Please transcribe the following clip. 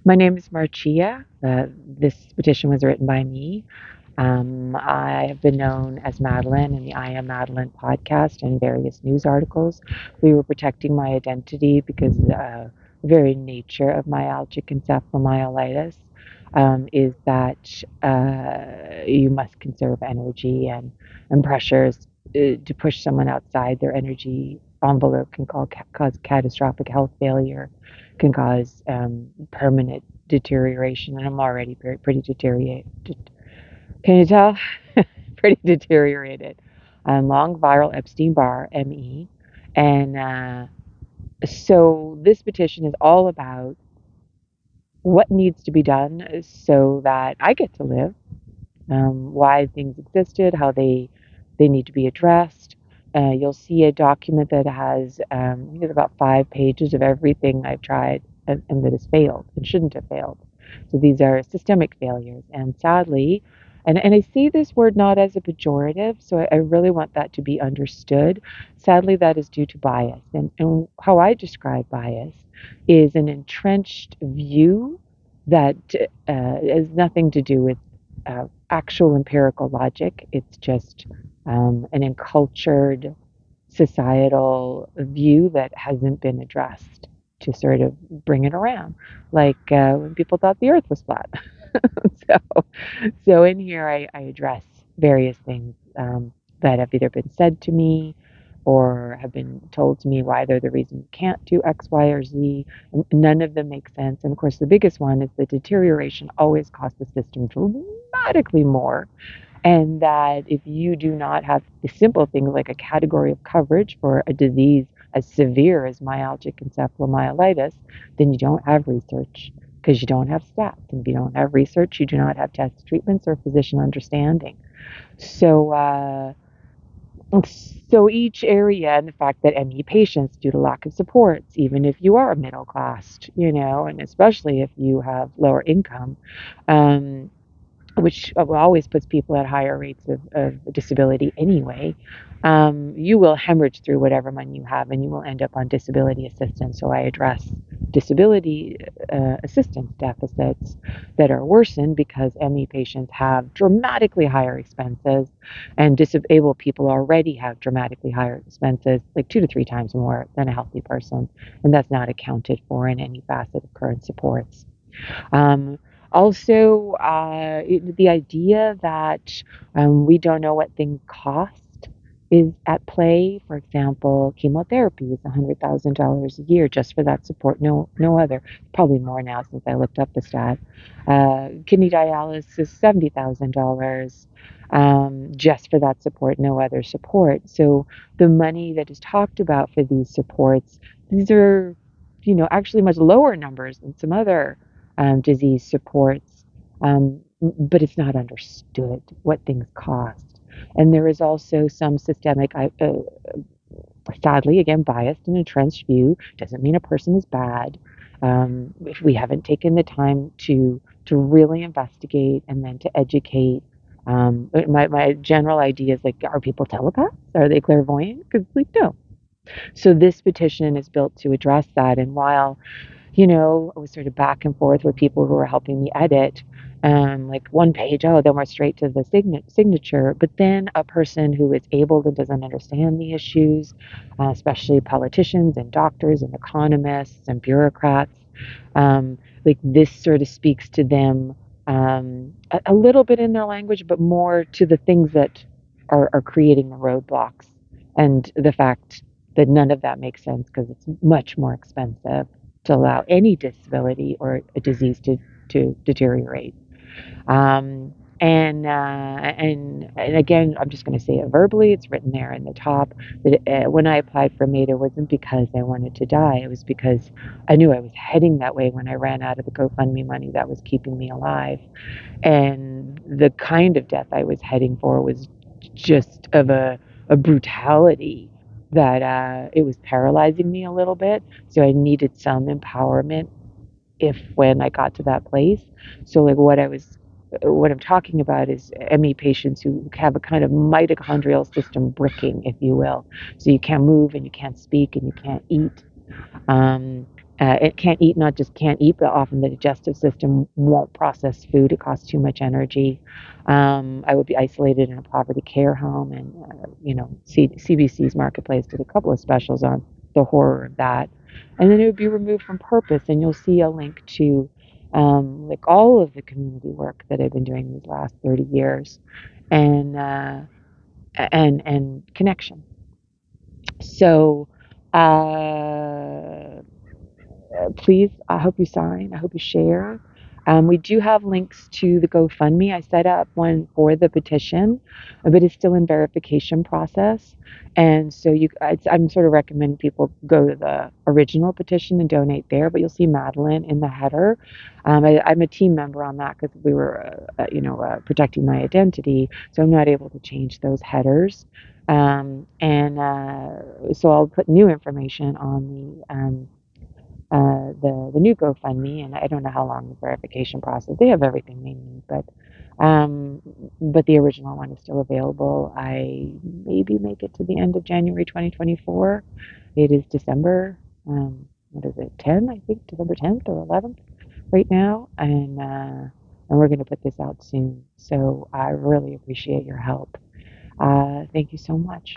My name is Marcia. This petition was written by me. I have been known as Madeline in the I Am Madeline podcast and various news articles. We were protecting my identity because the very nature of myalgic encephalomyelitis is that you must conserve energy and pressures to push someone outside their energy envelope can cause catastrophic health failure, can cause permanent deterioration, and I'm already pretty deteriorated. Can you tell? Pretty deteriorated. Long viral Epstein-Barr (ME), and so this petition is all about what needs to be done so that I get to live, why things existed, how they need to be addressed. You'll see a document that has I think it's about 5 pages of everything I've tried and that has failed and shouldn't have failed. So these are systemic failures, and sadly, and I say this word not as a pejorative, so I really want that to be understood. Sadly, that is due to bias, and how I describe bias is an entrenched view that has nothing to do with actual empirical logic. It's just an encultured societal view that hasn't been addressed to sort of bring it around. Like when people thought the earth was flat. so, so in here, I address various things that have either been said to me or have been told to me why they're the reason you can't do X, Y, or Z. And none of them make sense. And of course, the biggest one is the deterioration always costs the system dramatically more, and that if you do not have the simple things like a category of coverage for a disease as severe as myalgic encephalomyelitis, then you don't have research because you don't have stats. And if you don't have research, you do not have test treatments or physician understanding. So, so each area, and the fact that ME patients, due to lack of supports, even if you are middle class, and especially if you have lower income, um, which always puts people at higher rates of disability anyway, you will hemorrhage through whatever money you have and you will end up on disability assistance. So I address disability assistance deficits that are worsened because ME patients have dramatically higher expenses, and disabled people already have dramatically higher expenses, like 2 to 3 times more than a healthy person. And that's not accounted for in any facet of current supports. Um, Also, the idea that we don't know what things cost is at play. For example, chemotherapy is $100,000 a year just for that support. No other. Probably more now since I looked up the stat. Kidney dialysis, $70,000 just for that support. No other support. So the money that is talked about for these supports, these are, actually much lower numbers than some other disease supports, but it's not understood what things cost. And there is also some systemic, sadly, again, biased and entrenched view. Doesn't mean a person is bad. If we haven't taken the time to really investigate and then to educate. My general idea is like, are people telepaths? Are they clairvoyant? Because like no. So this petition is built to address that. And while I was sort of back and forth with people who were helping me edit. Like one page, oh, then we're straight to the signature. But then a person who is able and doesn't understand the issues, especially politicians and doctors and economists and bureaucrats, like this sort of speaks to them a little bit in their language, but more to the things that are creating the roadblocks and the fact that none of that makes sense because it's much more expensive to allow any disability or a disease to deteriorate. Um, and again, I'm just going to say it verbally. It's written there in the top that when I applied for MAID, it wasn't because I wanted to die. It was because I knew I was heading that way when I ran out of the GoFundMe money that was keeping me alive. And the kind of death I was heading for was just of a brutality that it was paralyzing me a little bit. So I needed some empowerment if when I got to that place. So like what I'm talking about is ME patients who have a kind of mitochondrial system bricking, if you will. So you can't move and you can't speak and you can't eat. Um, It can't eat, not just can't eat, but often the digestive system won't process food. It costs too much energy. I would be isolated in a poverty care home, and CBC's Marketplace did a couple of specials on the horror of that. And then it would be removed from purpose, and you'll see a link to like all of the community work that I've been doing these last 30 years, and connection. So. Uh, Please, I hope you sign. I hope you share. We do have links to the GoFundMe. I set up one for the petition, but it's still in verification process. And so I'm sort of recommending people go to the original petition and donate there. But you'll see Madeline in the header. I'm a team member on that because we were, protecting my identity, so I'm not able to change those headers. So I'll put new information on the new GoFundMe, and I don't know how long the verification process. They have everything they need, um, but the original one is still available. I maybe make it to the end of January 2024. It is December. What is it? 10, I think, December 10th or 11th right now, and we're going to put this out soon. So I really appreciate your help. Thank you so much.